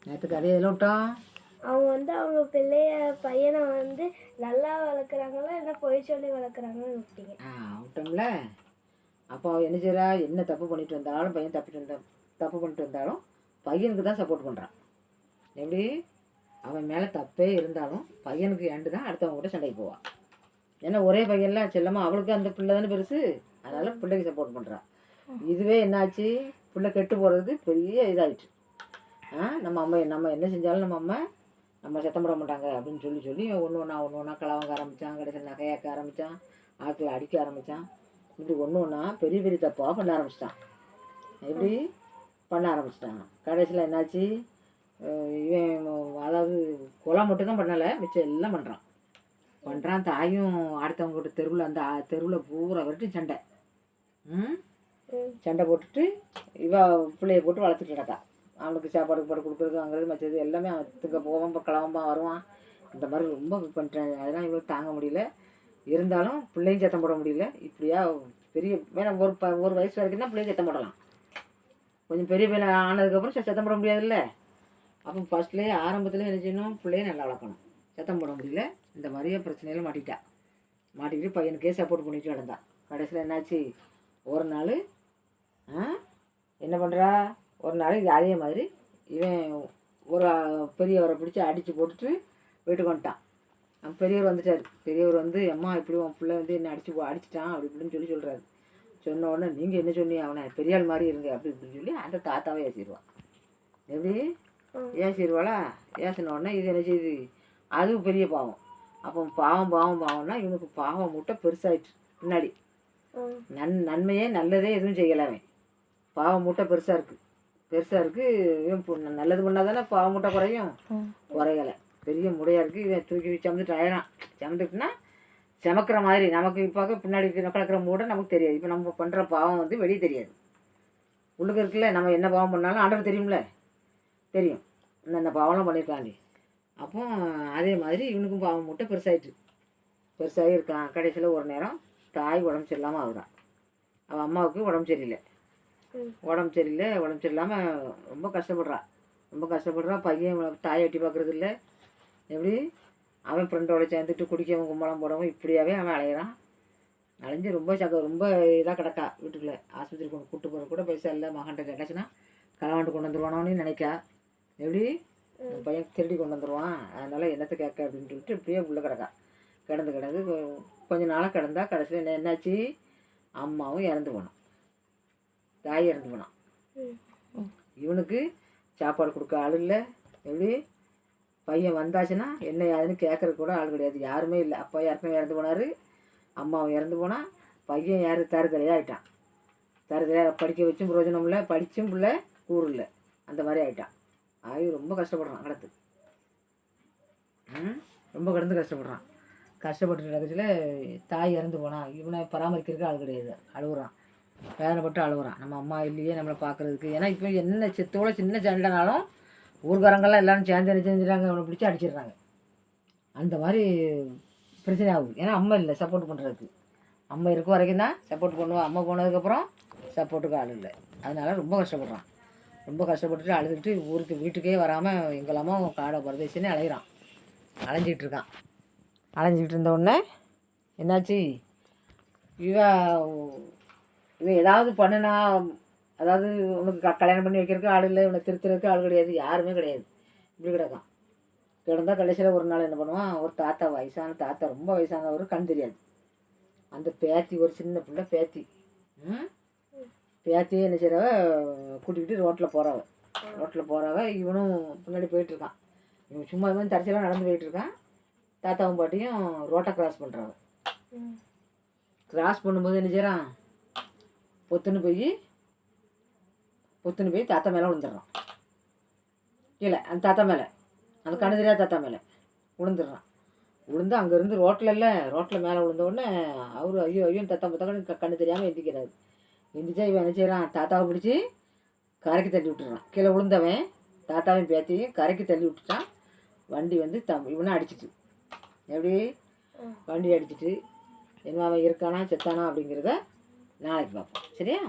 நேற்று கதையை எதில் விட்டோம்? அவங்க அவங்க பையனை நல்லா வளர்க்குறாங்களா என்ன பொய் சொல்லி வளர்க்குறாங்கன்னு விட்டீங்க. விட்டோம்ல. அப்போ அவள் என்ன செய்கிறா, என்ன தப்பு பண்ணிட்டு வந்தாலும் பையன் தப்பு பண்ணிட்டு வந்தாலும் பையனுக்கு தான் சப்போர்ட் பண்ணுறான். எப்படி அவன் மேலே தப்பே இருந்தாலும் பையனுக்கு ஏண்டு தான் அடுத்தவங்க கூட சண்டைக்கு போவான். ஏன்னா ஒரே பையன்லாம் செல்லமாக அவளுக்கு அந்த பிள்ளை தானே பெருசு, அதனால் பிள்ளைக்கு சப்போர்ட் பண்ணுறான். இதுவே என்னாச்சு, பிள்ளை கெட்டு போகிறது பெரிய இதாகிட்டு. நம்ம என்ன செஞ்சாலும் நம்ம சத்தம் போட மாட்டாங்க அப்படின்னு சொல்லி ஒன்று ஒன்றா களவாங்க ஆரம்பித்தான். கடைசியில் நகையாக்க ஆரம்பித்தான், ஆட்களை அடிக்க ஆரம்பித்தான். இப்படி ஒன்றா பெரிய பெரிய தப்பாக பண்ண ஆரம்பிச்சிட்டான். எப்படி பண்ண ஆரம்பிச்சிட்டான். கடைசியில் என்னாச்சு, இவன் அதாவது கொலை மட்டும் தான் பண்ணலை, மிச்சம் எல்லாம் பண்ணுறான். தாயும் அடுத்தவங்க கூட தெருவில் பூரா வரைக்கும் சண்டை போட்டுட்டு பிள்ளைய போட்டு வளர்த்துட்டு கிடக்கா. அவனுக்கு சாப்பாடு கொடுக்குறது வாங்குறது மற்றது எல்லாமே அவன் திங்க போவான், இப்போ கிளம்பான் வருவான். இந்த மாதிரி ரொம்ப பண்ணுறேன். அதெல்லாம் இவ்வளோ தாங்க முடியல. இருந்தாலும் பிள்ளையும் சத்தம் போட முடியல. இப்படியா பெரிய வேணாம் ஒரு வயசு வரைக்கும் தான் பிள்ளையும் சத்தம் போடலாம். கொஞ்சம் பெரிய பையன் ஆனதுக்கப்புறம் சத்தம் போட முடியாதுல்ல. அப்போ ஃபஸ்ட்லேயே ஆரம்பத்தில் என்ன செய்யணும், பிள்ளைய நல்லா வளர்க்கணும். சத்தம் போட முடியல. இந்த மாதிரியே பிரச்சனையில் மாட்டிக்கிட்டு பையனுக்கே சப்போர்ட் பண்ணிட்டு கிடந்தான். கடைசியில் என்னாச்சு, ஒரு நாள் என்ன பண்ணுறா, ஒரு நாளைக்கு அதே மாதிரி இவன் ஒரு பெரியவரை பிடிச்சி அடித்து போட்டுட்டு வீட்டுக்கு வந்துட்டான். பெரியவர் வந்துட்டார். பெரியவர் அம்மா இப்படி உன் பிள்ளை என்னை அடிச்சிட்டான் அப்படி இப்படின்னு சொல்கிறாரு. சொன்ன உடனே நீங்கள் என்ன சொன்னீங்க, அவனை பெரியாள் மாதிரி இருங்க அப்படி இப்படின்னு சொல்லி அந்த தாத்தாவே ஏசிடுவான். எப்படி ஏசிடுவாளா? ஏசின உடனே இது என்ன செய்யுது, அதுவும் பெரிய பாவம். அப்போ பாவம்னா இவனுக்கு பாவம் மூட்டை பெருசாகிடுச்சு. பின்னாடி நன்மையே நல்லதே எதுவும் செய்யலாமே, பாவம் மூட்டை பெருசாக இருக்குது. இவன் நல்லது பண்ணால் தானே பாவம் மூட்டை குறையலை. பெரிய முடையாக இருக்குது. இவன் தூக்கி சமந்துட்டு ஆயிரான். சமந்துட்டுனா சமக்கிற மாதிரி நமக்கு இப்போ பின்னாடி கிடக்கிற மூடை நமக்கு தெரியாது. இப்போ நம்ம பண்ணுற பாவம் வெளியே தெரியாது, உள்ளுக்கு இருக்குல்ல. நம்ம என்ன பாவம் பண்ணாலும் ஆண்டவர் தெரியும்ல, தெரியும் இந்த பாவம்லாம் பண்ணியிருக்காண்டி. அப்போ அதே மாதிரி இவனுக்கும் பாவம் மூட்டை பெருசாகி இருக்கான். கடைசியில் ஒரு நேரம் தாய் உடம்பு சரியில்லாமல் ஆகுறான். அவன் அம்மாவுக்கு உடம்பு சரியில்லாமல் ரொம்ப கஷ்டப்படுறான். பையன் தாயை எட்டி பார்க்குறது இல்லை. எப்படி அவன் ஃப்ரெண்டோட சேர்ந்துட்டு குடிக்கவும் கும்பலம் போடவும் இப்படியாவே அவன் அலைஞ்சு ரொம்ப இதாக கிடக்கா. வீட்டுக்குள்ளே ஆஸ்பத்திரி கூட்டு போகிற கூட பைசா இல்லை. மகன்கிட்ட கேட்டாச்சுன்னா களவாண்டு கொண்டு வந்துடுவானோன்னு நினைக்கா. எப்படி பையன் திருடி கொண்டு வந்துடுவான், அதனால் என்னத்தை கேட்க அப்படின்னு சொல்லிட்டு இப்படியே உள்ளே கிடந்து கொஞ்ச நாளாக கிடந்தா. கடைசியில் என்னாச்சு, அம்மாவும் இறந்து போனான், தாய் இறந்து போனான். இவனுக்கு சாப்பாடு கொடுக்க ஆள் இல்லை. எப்படி பையன் வந்தாச்சுன்னா என்ன யாருன்னு கேட்குறது கூட ஆள் கிடையாது, யாருமே இல்லை. அப்பா யாருக்குமே இறந்து போனார், அம்மாவும் இறந்து போனான். பையன் தருதலையாக ஆகிட்டான். படிக்க வச்சும் பிரயோஜனம் இல்லை, படித்தும் பிள்ளை கூறு இல்லை, அந்த மாதிரி ஆகிட்டான். ரொம்ப கஷ்டப்படுறான். ரொம்ப கஷ்டப்பட்டு கிடக்கச்சில் தாய் இறந்து போனான். இவனை பராமரிக்கிறதுக்கு ஆள் கிடையாது. வேதனைப்பட்டு அழுகுறான். நம்ம அம்மா இல்லையே நம்மளை பார்க்குறதுக்கு. ஏன்னா இப்போ என்ன சின்ன சண்டைனாலும் ஊர்காரங்கள்லாம் எல்லோரும் சேர்ந்து செஞ்சுட்டாங்க, அவனை பிடிச்சி அடிச்சிடுறாங்க. அந்த மாதிரி பிரச்சனை ஆகுது. ஏன்னா அம்மா இல்லை சப்போர்ட் பண்ணுறதுக்கு. அம்மா இருக்க வரைக்கும் தான் சப்போர்ட் பண்ணுவான். அம்மா போனதுக்கப்புறம் சப்போர்ட்டுக்கு ஆள் இல்லை. அதனால் ரொம்ப கஷ்டப்பட்டுட்டு அழுதுகிட்டு வீட்டுக்கே வராமல் எங்கெல்லாமோ காடை பரதேசின்னு அலைஞ்சிக்கிட்டு இருக்கான். அலைஞ்சிக்கிட்டு இருந்தோடனே என்னாச்சு, இவன் ஏதாவது பண்ணுனா, அதாவது உனக்கு கல்யாணம் பண்ணி வைக்கிறதுக்கு ஆள் இல்லை, இவனை திருத்துறதுக்கு ஆள் கிடையாது, யாருமே கிடையாது. இப்படி கிடந்தால் கடைசியில் ஒரு நாள் என்ன பண்ணுவான், ஒரு தாத்தா, வயசான தாத்தா, ரொம்ப வயசானவர், கண் தெரியாது. அந்த பேத்தி, ஒரு சின்ன பிள்ளை பேத்தியே என்ன செய்கிறவ கூட்டிக்கிட்டு ரோட்டில் போகிறவ இவனும் பின்னாடி போயிட்டுருக்கான். இவன் சும்மா தரிசெல்லாம் நடந்து போயிட்டுருக்கான். தாத்தாவும் பாட்டியும் ரோட்டை கிராஸ் பண்ணும்போது என்ன செய்கிறான், பொத்துன்னு போய் தாத்தா மேலே விழுந்துடுறான். இல்லை, அந்த தாத்தா மேலே, அந்த கண்ணு தெரியாத தாத்தா மேலே விழுந்து அங்கேருந்து ரோட்டில் மேலே விழுந்த உடனே அவரு ஐயோ தாத்தா கண்ணு தெரியாமல் எந்திக்கிறாரு. எந்திரிச்சா இவன் என்ன செய்கிறான், தாத்தாவை பிடிச்சி கரைக்கு தள்ளி விட்டுறான். கீழே விழுந்தவன் தாத்தாவையும் பேத்தியும் கரைக்கு தள்ளி விட்டுட்டான். வண்டி இவனை அடிச்சிட்டு, எப்படி வண்டி அடிச்சிட்டு என்ன அவன் இருக்கானா செத்தானா அப்படிங்கிறத நாளைக்கு பார்ப்போம். சரியா?